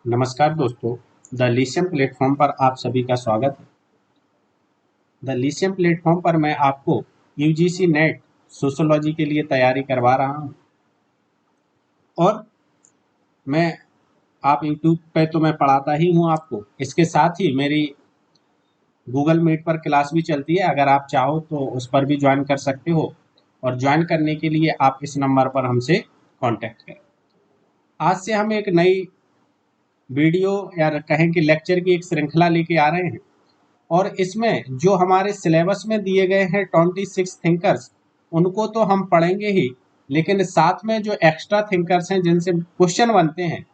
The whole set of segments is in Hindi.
नमस्कार दोस्तों, द लिशियम प्लेटफॉर्म पर आप सभी का स्वागत है। द लिशियम प्लेटफॉर्म पर मैं आपको यूजीसी नेट सोशियोलॉजी के लिए तैयारी करवा रहा हूं और मैं आप यूट्यूब पे तो मैं पढ़ाता ही हूं आपको। इसके साथ ही मेरी गूगल मीट पर क्लास भी चलती है, अगर आप चाहो तो उस पर भी ज्वाइन कर सकते हो और ज्वाइन करने के लिए आप इस नंबर पर हमसे कांटेक्ट करें। आज से हम एक नई वीडियो या कहें कि लेक्चर की एक श्रृंखला लेके आ रहे हैं और इसमें जो हमारे सिलेबस में दिए गए हैं 26 थिंकर्स, उनको तो हम पढ़ेंगे ही, लेकिन साथ में जो एक्स्ट्रा थिंकर्स हैं जिनसे क्वेश्चन बनते हैं,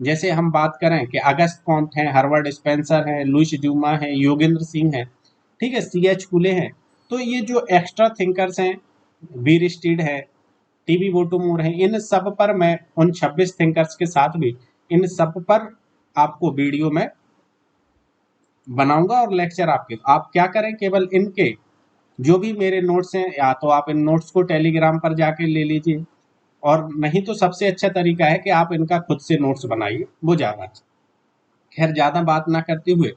जैसे हम बात करें कि अगस्त कॉम्ट हैं, हर्बर्ट स्पेंसर हैं, लुइस ड्यूमा हैं, योगेंद्र सिंह हैं, ठीक है, सी एच फुले हैं। तो ये जो एक्स्ट्रा थिंकर्स हैं, वीर स्टीड है, टीबी वोटोमोर है, इन सब पर मैं उन 26 थिंकर्स के साथ भी इन सब पर आपको वीडियो में बनाऊंगा और लेक्चर आपके। आप क्या करें, केवल इनके जो भी मेरे नोट्स हैं, या तो आप इन नोट्स को टेलीग्राम पर जाके ले लीजिए, और नहीं तो सबसे अच्छा तरीका है कि आप इनका खुद से नोट्स बनाइए, वो ज़्यादा अच्छा। खैर, ज़्यादा बात ना करते हुए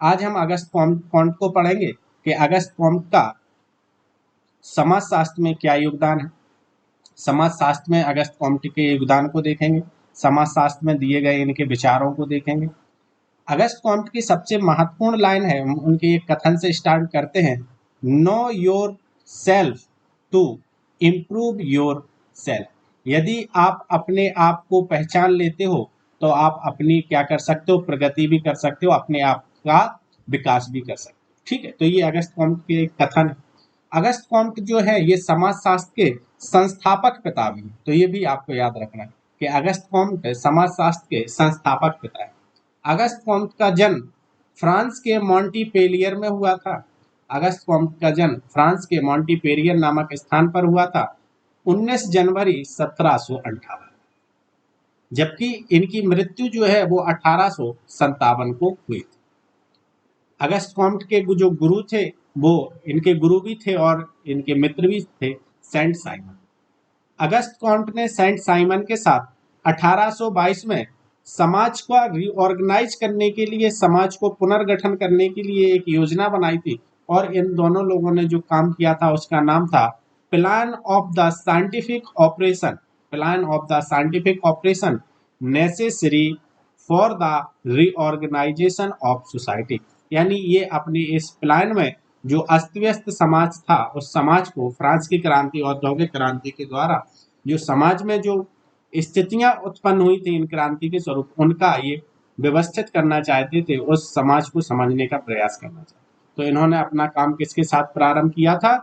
आज हम अगस्त कॉन्ट को पढ़ेंगे कि अगस्त कॉन्ट का समाजशास्त्र में क्या योगदान है। समाजशास्त्र में अगस्त कॉन्ट के योगदान को देखेंगे, समाजशास्त्र में दिए गए इनके विचारों को देखेंगे। अगस्त कॉम्ट की सबसे महत्वपूर्ण लाइन है, उनके एक कथन से स्टार्ट करते हैं, know yourself to improve yourself. यदि आप अपने आप को पहचान लेते हो तो आप अपनी क्या कर सकते हो, प्रगति भी कर सकते हो, अपने आप का विकास भी कर सकते हो। ठीक है, तो ये अगस्त कॉम्ट के एक कथन है। अगस्त कॉम्ट जो है ये समाजशास्त्र के संस्थापक पिता भी हैं, तो ये भी आपको याद रखना है कि अगस्त कॉम्ट समाजशास्त्र के संस्थापक पिता है। अगस्त कॉम्ट का जन्म फ्रांस के मॉन्टीपेलियर में हुआ था। अगस्त कॉम्ट का जन्म फ्रांस के मॉन्टीपेलियर नामक स्थान पर हुआ था 19 जनवरी 1758, जबकि इनकी मृत्यु जो है वो 1857 को हुई थी। अगस्त कॉम्ट के जो गुरु थे वो इनके गुरु भी थे और इनके मित्र भी थे, सेंट साइमन। अगस्त कॉम्ट ने सेंट साइमन के साथ 1822 में समाज को रीऑर्गेनाइज करने के लिए, समाज को पुनर्गठन करने के लिए एक योजना बनाई थी, और इन दोनों लोगों ने जो काम किया था उसका नाम था plan of the scientific operation. Plan of the scientific operation necessary for the reorganisation of society. यानी ये अपने इस प्लान में जो अस्त व्यस्त समाज था, उस समाज को फ्रांस की क्रांति, औद्योगिक क्रांति के द्वारा जो समाज में जो स्थितियां उत्पन्न हुई थी इन क्रांति के स्वरूप, उनका ये व्यवस्थित करना चाहते थे, उस समाज को समझने का प्रयास करना चाहते। तो इन्होंने अपना काम किसके साथ प्रारंभ किया था?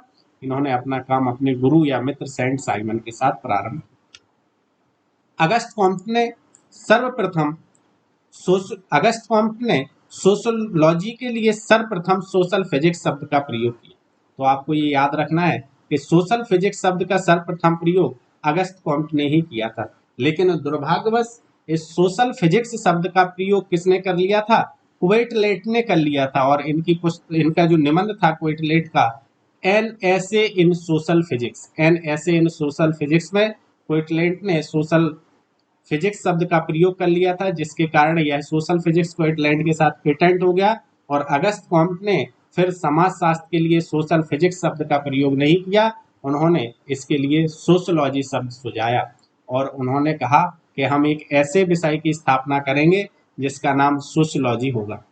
इन्होंने अपना काम अपने गुरु या मित्र सेंट साइमन के साथ प्रारंभ किया। अगस्त कॉम्ट ने सर्वप्रथम अगस्त कॉम्ट ने सोशोलॉजी के लिए सर्वप्रथम सोशल फिजिक्स शब्द का प्रयोग किया। तो आपको ये याद रखना है कि सोशल फिजिक्स शब्द का सर्वप्रथम प्रयोग अगस्त कॉम्ट ने ही किया था, लेकिन दुर्भाग्यवश इस सोशल फिजिक्स शब्द का प्रयोग किसने कर लिया था? क्वेटलेट ने कर लिया था। और इनका जो निबंध था क्वेटलेट का, an essay in social physics, an essay in social physics में क्वेटलेट ने सोशल फिजिक्स शब्द का प्रयोग कर लिया था, जिसके कारण यह सोशल फिजिक्स क्वेटलैंड के साथ पेटेंट हो गया। और अगस्त कॉम्ट ने फिर समाजशास्त्र के लिए सोशल फिजिक्स शब्द का प्रयोग नहीं किया, उन्होंने इसके लिए सोशोलॉजी शब्द सुझाया और उन्होंने कहा कि हम एक ऐसे विषय की स्थापना करेंगे जिसका नाम सोशोलॉजी होगा।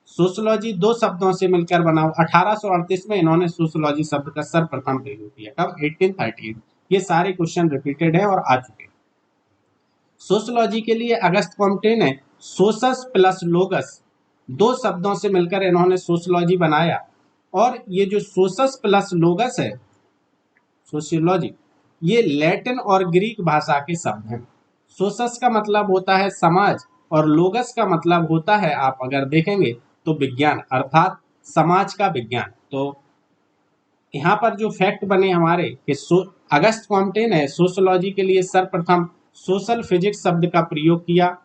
सोशोलॉजी दो शब्दों से मिलकर बना। 1838 में इन्होंने सोशोलॉजी शब्द का सर्वप्रथम प्रयोग किया। कब? 1838। ये सारे क्वेश्चन रिपीटेड है और आ चुके हैं। सोशोलॉजी के लिए अगस्त कॉम्टे ने सोसस प्लस लोगस दो शब्दों से मिलकर इन्होंने सोशोलॉजी बनाया। और ये जो सोसस प्लस लोगस है, सोशियोलॉजी, ये लैटिन और ग्रीक भाषा के शब्द हैं। सोसस का मतलब होता है समाज और लोगस का मतलब होता है, आप अगर देखेंगे तो विज्ञान, अर्थात समाज का विज्ञान। तो यहाँ पर जो फैक्ट बने हमारे कि अगस्त कॉम्टे ने सोशोलॉजी के लिए सर्वप्रथम सोशल फिजिक्स शब्द का प्रयोग किया,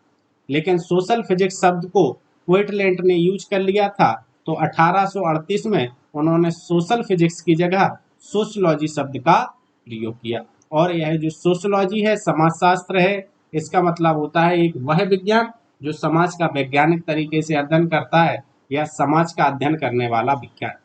लेकिन सोशल फिजिक्स शब्द को क्वेटलेंट ने यूज कर लिया था। तो 1838 में उन्होंने सोशल फिजिक्स की जगह सोशोलॉजी शब्द का प्रयोग किया। और यह जो सोशोलॉजी है, समाजशास्त्र है, इसका मतलब होता है एक वह विज्ञान जो समाज का वैज्ञानिक तरीके से अध्ययन करता है या समाज का अध्ययन करने वाला विज्ञान।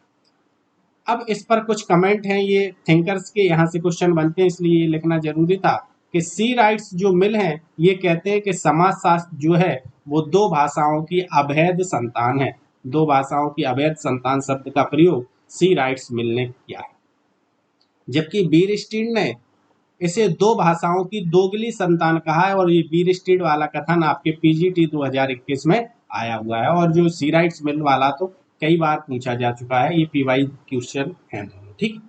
अब इस पर कुछ कमेंट हैं, ये थिंकर्स के, यहाँ से क्वेश्चन बनते हैं इसलिए ये लिखना जरूरी था कि सी राइट्स जो मिल हैं ये कहते हैं कि समाजशास्त्र जो है वो दो भाषाओं की अभेद संतान है। दो भाषाओं की अभेद संतान शब्द का प्रयोग सी राइट्स मिल ने किया है, जबकि बीरस्टीन ने इसे दो भाषाओं की दोगली संतान कहा है। और ये बीरस्टीन वाला कथन आपके पीजीटी 2021 में आया हुआ है, और जो सी राइट्स मिल वाला तो कई बार पूछा जा चुका है, ये पीवाई क्वेश्चन है दोनों। ठीक,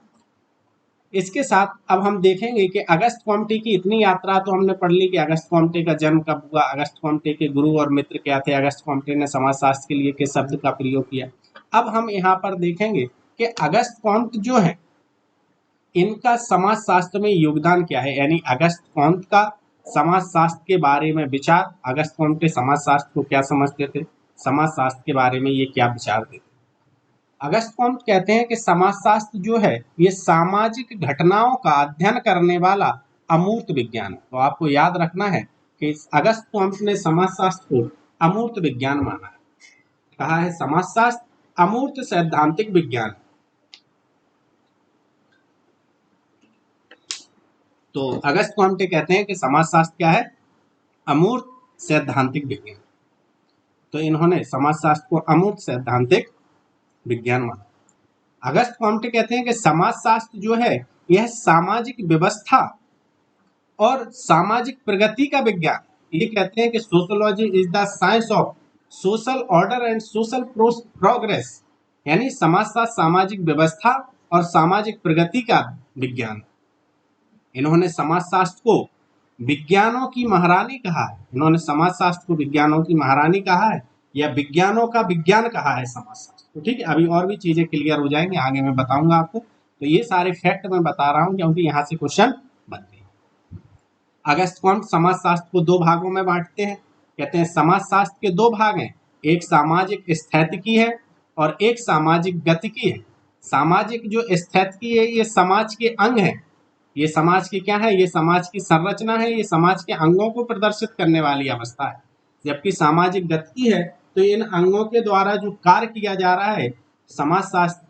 इसके साथ अब हम देखेंगे कि अगस्त कॉम्टे की इतनी यात्रा तो हमने पढ़ ली कि अगस्त कॉम्टे का जन्म कब हुआ, अगस्त कॉम्टे के गुरु और मित्र क्या थे, अगस्त कॉम्टे ने समाजशास्त्र के लिए किस शब्द का प्रयोग किया। अब हम यहाँ पर देखेंगे कि अगस्त कॉम्ट जो है इनका समाजशास्त्र में योगदान क्या है, यानी अगस्त कॉम्ट का समाजशास्त्र के बारे में विचार, अगस्त कॉम्टे समाजशास्त्र को क्या समझते थे, समाजशास्त्र के बारे में ये क्या विचार देते। अगस्त कॉम्ट कहते हैं कि समाजशास्त्र जो है ये सामाजिक घटनाओं का अध्ययन करने वाला अमूर्त विज्ञान है। तो आपको याद रखना है कि अगस्त कॉम्ट ने समाजशास्त्र को अमूर्त विज्ञान माना है, कहा है समाजशास्त्र अमूर्त सैद्धांतिक विज्ञान। तो अगस्त कॉम्टे कहते हैं कि समाजशास्त्र क्या है, अमूर्त सैद्धांतिक विज्ञान। तो इन्होंने समाजशास्त्र को अमूर्त सैद्धांतिक विज्ञान माना। अगस्त कॉम्टे कहते हैं कि समाजशास्त्र जो है यह सामाजिक व्यवस्था और सामाजिक प्रगति का विज्ञान। ये कहते हैं कि sociology is the science of social order and social progress, यानी समाजशास्त्र सामाजिक व्यवस्था और सामाजिक प्रगति का विज्ञान। इन्होंने समाजशास्त्र को विज्ञानों की महारानी कहा है, इन्होंने समाजशास्त्र को विज्ञानों की महारानी कहा है या विज्ञानों का विज्ञान कहा है समाजशास्त्र। तो ठीक है, अभी और भी चीजें क्लियर हो जाएंगी, आगे मैं बताऊंगा आपको। तो ये सारे फैक्ट मैं बता रहा हूँ क्योंकि यहाँ से क्वेश्चन बनते हैं। अगस्त कॉम्ट समाजशास्त्र को दो भागों में बांटते हैं, कहते हैं समाजशास्त्र के दो भाग हैं, एक सामाजिक स्थैतिकी है और एक सामाजिक गतिकी है। सामाजिक जो स्थैतिकी है ये समाज के अंग है, ये समाज की क्या है, ये समाज की संरचना है, ये समाज के अंगों को प्रदर्शित करने वाली अवस्था है। जबकि सामाजिक गतिकी है तो इन अंगों के द्वारा जो कार्य किया जा रहा है, समाजशास्त्र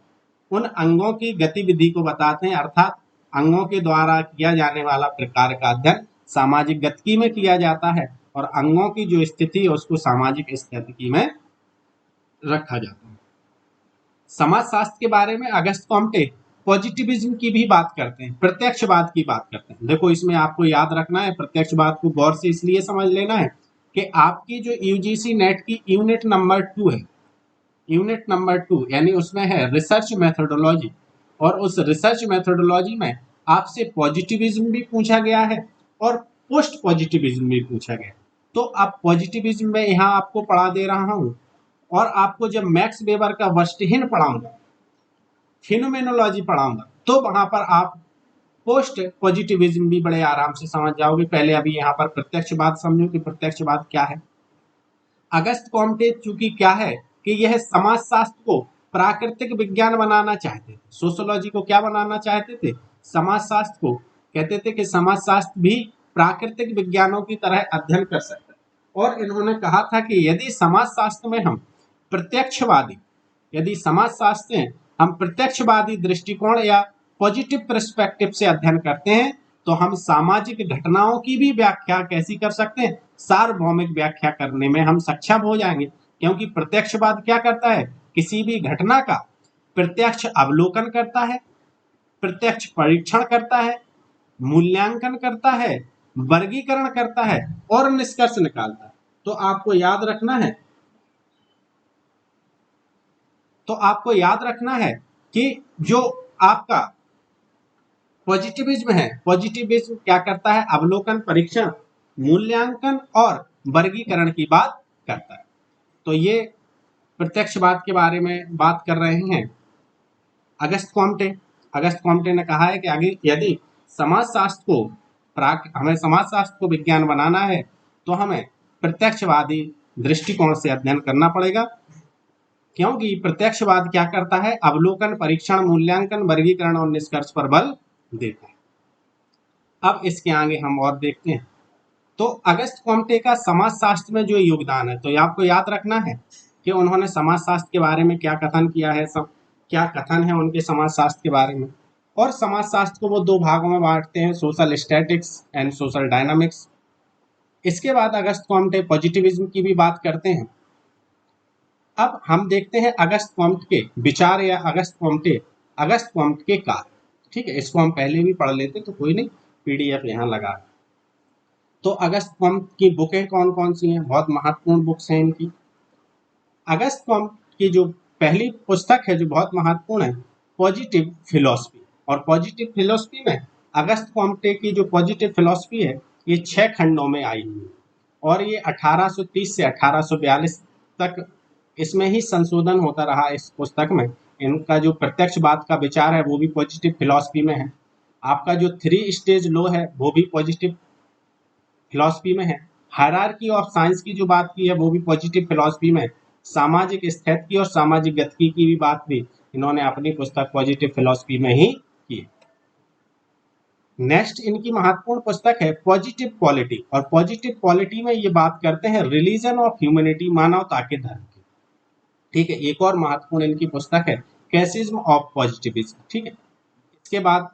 उन अंगों की गतिविधि को बताते हैं, अर्थात अंगों के द्वारा किया जाने वाला प्रकार का अध्ययन सामाजिक गतिकी में किया जाता है और अंगों की जो स्थिति है उसको सामाजिक स्थिति में रखा जाता है। समाजशास्त्र के बारे में अगस्त कॉम्टे पॉजिटिविज्म की भी बात करते हैं, प्रत्यक्षवाद की बात करते हैं। देखो इसमें आपको याद रखना है, प्रत्यक्षवाद को गौर से इसलिए समझ लेना है कि आपकी जो यूजीसी नेट की यूनिट नंबर 2 है, यूनिट नंबर 2 यानी उसमें है रिसर्च मेथोडोलॉजी, और उस रिसर्च मेथोडोलॉजी में आपसे पॉजिटिविज्म भी पूछा गया है और पोस्ट पॉजिटिविज्म भी पूछा गया। तो आप पॉजिटिविज्म में यहाँ आपको पढ़ा दे रहा हूँ, और आपको जब मैक्स वेबर का वस्टहिन पढ़ाऊंगा, फिनोमेनोलॉजी पढ़ाऊंगा, तो वहां पर आप पोस्ट पॉजिटिविज्म भी बड़े आराम से समझ जाओगे। पहले अभी यहाँ पर प्रत्यक्षवाद समझो कि प्रत्यक्षवाद क्या है। अगस्त कॉम्टे चूंकि क्या है कि यह समाजशास्त्र को प्राकृतिक विज्ञान बनाना चाहते थे, सोशोलॉजी को क्या बनाना चाहते थे, समाजशास्त्र को। कहते थे कि समाजशास्त्र भी प्राकृतिक विज्ञानों की तरह अध्ययन कर सकता है। और इन्होंने कहा था कि यदि समाजशास्त्र में हम प्रत्यक्षवादी, यदि समाजशास्त्र में हम प्रत्यक्षवादी दृष्टिकोण या पॉजिटिव पर्सपेक्टिव से अध्ययन करते हैं तो हम सामाजिक घटनाओं की भी व्याख्या कैसी कर सकते हैं, सार्वभौमिक व्याख्या करने में हम सक्षम हो जाएंगे। क्योंकि प्रत्यक्षवाद क्या करता है, किसी भी घटना का प्रत्यक्ष अवलोकन करता है, प्रत्यक्ष परीक्षण करता है, मूल्यांकन करता है, वर्गीकरण करता है और निष्कर्ष निकालता है। तो आपको याद रखना है, तो आपको याद रखना है कि जो आपका पॉजिटिविज्म है, पॉजिटिविज्म क्या करता है, अवलोकन, परीक्षण, मूल्यांकन और वर्गीकरण की बात करता है। तो ये प्रत्यक्षवाद के बारे में बात कर रहे हैं अगस्त कॉम्टे। अगस्त कॉम्टे ने कहा है कि यदि समाजशास्त्र को हमें समाजशास्त्र को विज्ञान बनाना है तो हमें प्रत्यक्षवादी दृष्टिकोण से अध्ययन करना पड़ेगा। क्योंकि प्रत्यक्षवाद क्या करता है, अवलोकन, परीक्षण, मूल्यांकन, वर्गीकरण और निष्कर्ष पर बल देता है। अब इसके आगे हम और देखते हैं। तो अगस्त कॉम्टे का समाजशास्त्र में जो योगदान है, तो ये आपको याद रखना है कि उन्होंने समाजशास्त्र के बारे में क्या कथन किया है, सब क्या कथन है उनके समाजशास्त्र के बारे में। और समाजशास्त्र को वो दो भागों में बांटते हैं, social statics and social dynamics. इसके बाद अगस्त कॉम्टे पॉजिटिविज्म की भी बात करते हैं। अब हम देखते हैं अगस्त कॉम्ट के विचार या अगस्त कॉम्ट के कार्य। ठीक है, इसको हम पहले भी पढ़ लेते तो कोई नहीं, पीडीएफ यहाँ लगा। तो अगस्त कॉम्ट की बुकें कौन कौन सी हैं, बहुत महत्वपूर्ण बुक्स हैं इनकी। अगस्त कॉम्ट की जो पहली पुस्तक है जो बहुत महत्वपूर्ण है, पॉजिटिव फिलॉसफी। और पॉजिटिव फिलॉसफी में अगस्त कॉम्टे की जो पॉजिटिव फिलॉसफी है ये 6 खंडों में आई हुई है, और ये 1830 से 1842 तक इसमें ही संशोधन होता रहा इस पुस्तक में। इनका जो प्रत्यक्षवाद का विचार है वो भी पॉजिटिव फिलॉसफी में है। आपका जो 3 स्टेज लॉ है वो भी पॉजिटिव फिलॉसफी में है। हायरार्की ऑफ साइंस की जो बात की है वो भी पॉजिटिव फिलॉसफी में है। सामाजिक स्थिति और सामाजिक गतिकी की भी बात भी इन्होंने अपनी पुस्तक पॉजिटिव फिलॉसफी में ही की। नेक्स्ट इनकी महत्वपूर्ण पुस्तक है पॉजिटिव पॉलिटी, और पॉजिटिव पॉलिटी में ये बात करते हैं रिलीजन ऑफ ह्यूमैनिटी, मानवता के धर्म की। ठीक है, एक और महत्वपूर्ण इनकी पुस्तक है कैसिज्म ऑफ पॉजिटिविज्म। ठीक है, इसके बाद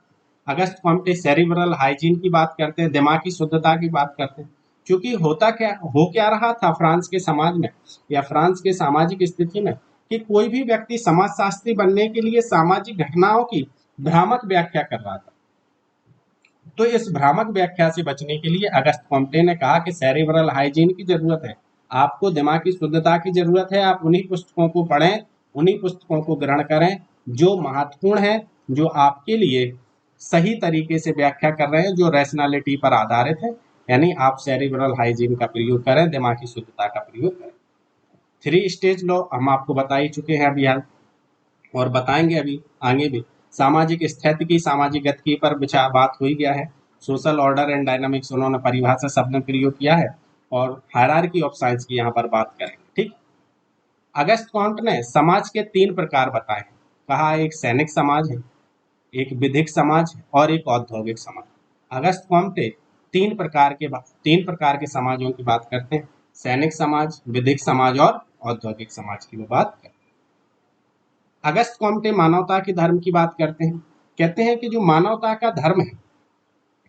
अगस्त कॉम्टे सेरिब्रल हाइजीन की बात करते हैं, दिमागी शुद्धता की बात करते हैं। क्योंकि हो क्या रहा था फ्रांस के समाज में या फ्रांस के सामाजिक स्थिति में कि कोई भी व्यक्ति समाजशास्त्री बनने के लिए सामाजिक घटनाओं की भ्रामक व्याख्या कर रहा था। तो इस भ्रामक व्याख्या से बचने के लिए अगस्त कॉम्टे ने कहा कि सेरिब्रल हाइजीन की जरूरत है, आपको दिमागी शुद्धता की जरूरत है। आप उन्हीं पुस्तकों को पढ़ें, उन्हीं पुस्तकों को ग्रहण करें जो महत्वपूर्ण है, जो आपके लिए सही तरीके से व्याख्या कर रहे हैं, जो रैशनैलिटी पर आधारित है। यानी आप सेरिब्रल हाइजीन का प्रयोग करें, दिमागी शुद्धता का प्रयोग करें। 3 स्टेज लॉ हम आपको बता ही चुके हैं अभी, और बताएंगे अभी आगे भी। सामाजिक स्थिति की सामाजिक गतिकी पर विचार बात हो ही गया है। सोशल ऑर्डर एंड डायनामिक्स उन्होंने परिभाषा शब्द में प्रयोग किया है, और हायरार्की ऑफ साइंस की यहाँ पर बात करेंगे। ठीक, अगस्त कॉम्ट ने समाज के 3 प्रकार बताए हैं। कहा एक सैनिक समाज है, एक विधिक समाज है और एक औद्योगिक समाज। अगस्त कॉम्टे 3 प्रकार के समाजों की बात करते हैं, सैनिक समाज, विधिक समाज और औद्योगिक समाज की वो बात करते हैं। अगस्त कॉम्टे मानवता के धर्म की बात करते हैं। कहते हैं कि जो मानवता का धर्म है,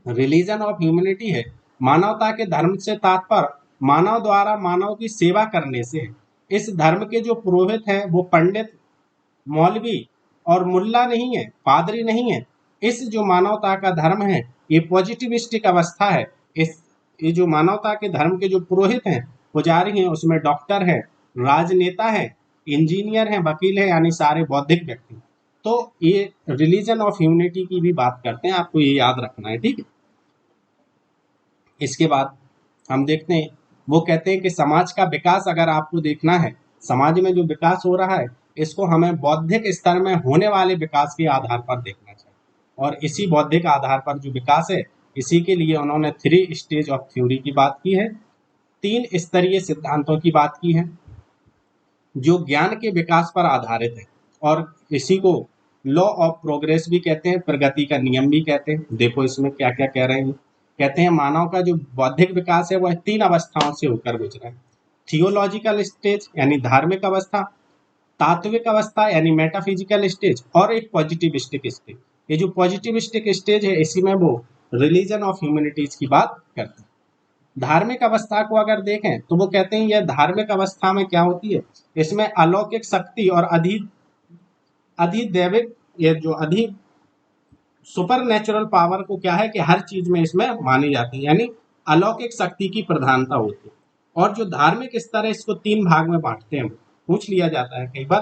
रिलीजन ऑफ ह्यूमैनिटी है, मानवता के धर्म से तात्पर्य मानव द्वारा मानव की सेवा करने से है। इस धर्म के जो पुरोहित हैं वो पंडित, मौलवी और मुल्ला नहीं है, पादरी नहीं है। इस जो मानवता का धर्म है ये पॉजिटिविस्टिक अवस्था है। ये जो मानवता के धर्म के जो पुरोहित हैं, पुजारी हैं, उसमें डॉक्टर है, राजनेता है, इंजीनियर हैं, वकील है, यानी सारे बौद्धिक व्यक्ति। तो ये रिलीजन ऑफ ह्यूमैनिटी की भी बात करते हैं, आपको ये याद रखना है। ठीक है, इसके बाद हम देखते हैं, वो कहते हैं कि समाज का विकास अगर आपको देखना है, समाज में जो विकास हो रहा है इसको हमें बौद्धिक स्तर में होने वाले विकास के आधार पर देखना चाहिए। और इसी बौद्धिक आधार पर जो विकास है, इसी के लिए उन्होंने 3 स्टेज ऑफ थ्योरी की बात की है, 3 स्तरीय सिद्धांतों की बात की है जो ज्ञान के विकास पर आधारित है। और इसी को लॉ ऑफ प्रोग्रेस भी कहते हैं, प्रगति का नियम भी कहते हैं। देखो इसमें क्या क्या कह रहे हैं। कहते हैं मानव का जो बौद्धिक विकास है वह 3 अवस्थाओं से होकर गुजरा है, थियोलॉजिकल स्टेज यानी धार्मिक अवस्था, तात्विक अवस्था यानी मेटाफिजिकल स्टेज, और एक पॉजिटिविस्टिक स्टेज। ये जो पॉजिटिविस्टिक स्टेज है इसी में वो रिलीजन ऑफ ह्यूमैनिटीज की बात करते हैं। धार्मिक अवस्था को अगर देखें तो वो कहते हैं यह धार्मिक अवस्था में क्या होती है, इसमें अलौकिक शक्ति और अधिदैविक, ये जो अधि सुपर नेचुरल पावर को क्या है कि हर चीज में इसमें मानी जाती है, यानी अलौकिक शक्ति की प्रधानता होती है। और जो धार्मिक स्तर है इसको 3 भाग में बांटते हैं, पूछ लिया जाता है कई बार।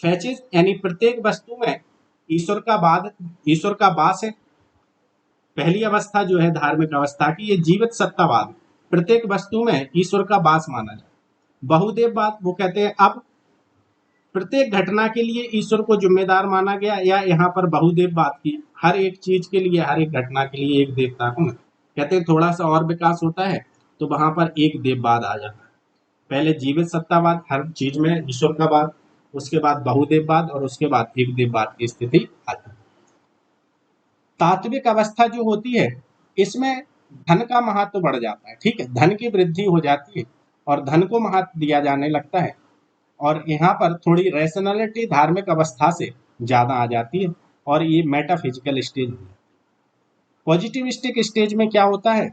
फैचिज यानी प्रत्येक वस्तु में ईश्वर का वास है। पहली अवस्था जो है धार्मिक अवस्था की, ये जीवित सत्तावाद, प्रत्येक वस्तु में ईश्वर का वास माना जाए। बहुदेववाद, वो कहते हैं अब प्रत्येक घटना के लिए ईश्वर को जिम्मेदार माना गया, या यहाँ पर बहुदेववाद की हर एक चीज के लिए, हर एक घटना के लिए एक देवता को ना। कहते हैं थोड़ा सा और विकास होता है तो वहां पर एक देववाद आ जाता है। पहले जीवित सत्तावाद, हर चीज में ईश्वर का वाद, उसके बाद बहुदेववाद, और उसके बाद एक देववाद की स्थिति आती है। तात्विक अवस्था जो होती है इसमें धन का महत्व बढ़ जाता है, ठीक है, धन की वृद्धि हो जाती है और धन को महत्व दिया जाने लगता है। और यहाँ पर थोड़ी रैशनैलिटी धार्मिक अवस्था से ज्यादा आ जाती है और ये मेटाफिजिकल स्टेज हो जाती है। पॉजिटिविस्टिक स्टेज में क्या होता है,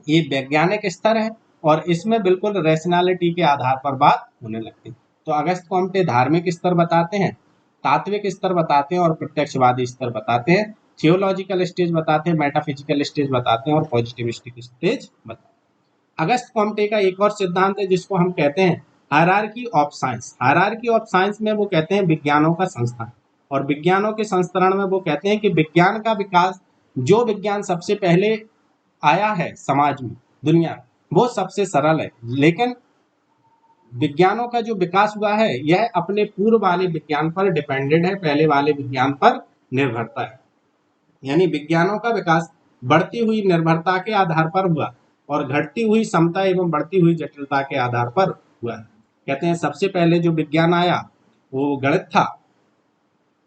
ये वैज्ञानिक स्तर है और इसमें बिल्कुल रैशनैलिटी के आधार पर बात होने लगती है। तो अगस्त कॉम्टे धार्मिक स्तर बताते हैं, तात्विक स्तर बताते हैं और प्रत्यक्षवादी स्तर बताते हैं, थियोलॉजिकल स्टेज बताते हैं, मेटाफिजिकल स्टेज बताते हैं और पॉजिटिविस्टिक स्टेज बताते हैं। अगस्त कॉम्टे का एक और सिद्धांत है जिसको हम कहते हैं hierarchy of science. Hierarchy of science में वो कहते हैं विज्ञानों का संस्थान, और विज्ञानों के संस्करण में वो कहते हैं कि विज्ञान का विकास, जो विज्ञान सबसे पहले आया है समाज में, दुनिया में, वो सबसे सरल है, लेकिन विज्ञानों का जो विकास हुआ है यह अपने पूर्व वाले विज्ञान पर डिपेंडेंट है, पहले वाले विज्ञान पर निर्भरता है। यानी विज्ञानों का विकास बढ़ती हुई निर्भरता के आधार पर हुआ और घटती हुई समता एवं बढ़ती हुई जटिलता के आधार पर हुआ। कहते हैं सबसे पहले जो विज्ञान आया वो गणित था,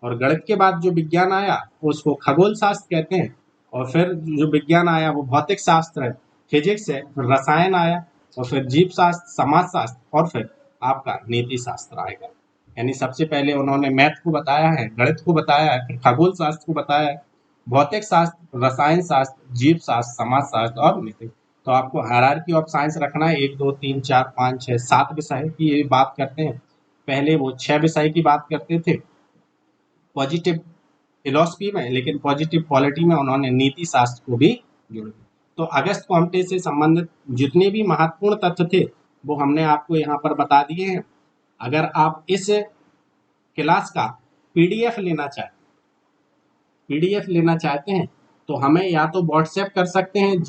और गणित के बाद जो विज्ञान आया उसको खगोल शास्त्र कहते हैं, और फिर जो विज्ञान आया वो भौतिक शास्त्र है, फिजिक्स है, फिर रसायन आया, और फिर जीव शास्त्र, समाज शास्त्र, और फिर आपका नीति शास्त्र आएगा। यानी सबसे पहले उन्होंने मैथ को बताया है, गणित को बताया है, फिर खगोल शास्त्र को बताया है, भौतिक शास्त्र, रसायन शास्त्र, जीव शास्त्र, समाज शास्त्र और नीति। तो आपको हायरार्की ऑफ साइंस रखना है, 1 2 3 4 5 6 7 विषय की ये बात करते हैं। पहले वो 6 विषय की बात करते थे पॉजिटिव फिलोसफी में, लेकिन पॉजिटिव पॉलिटी में उन्होंने नीति शास्त्र को भी जोड़ दिया। तो अगस्त कॉम्टे से संबंधित जितने भी महत्वपूर्ण तथ्य थे वो हमने आपको यहाँ पर बता दिए हैं। अगर आप इस क्लास का पीडीएफ लेना चाहते हैं तो हमें या तो व्हाट्सएप कर सकते हैं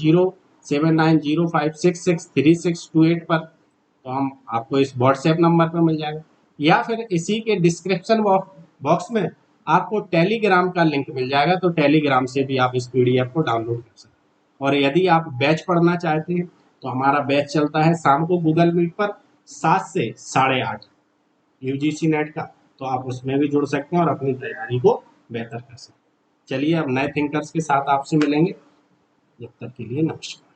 0790566368 पर, तो हम आपको इस व्हाट्सएप नंबर पर मिल जाएगा, या फिर इसी के डिस्क्रिप्शन बॉक्स में आपको टेलीग्राम का लिंक मिल जाएगा, तो टेलीग्राम से भी आप इस पीडीएफ को डाउनलोड कर सकते हैं। और यदि आप बैच पढ़ना चाहते हैं तो हमारा बैच चलता है शाम को गूगल मीट पर 7 से 8:30 यूजीसी नेट का, तो आप उसमें भी जुड़ सकते हैं और अपनी तैयारी को बेहतर कर सकते हैं। चलिए अब नए थिंकर्स के साथ आपसे मिलेंगे, जब तक के लिए नमस्कार।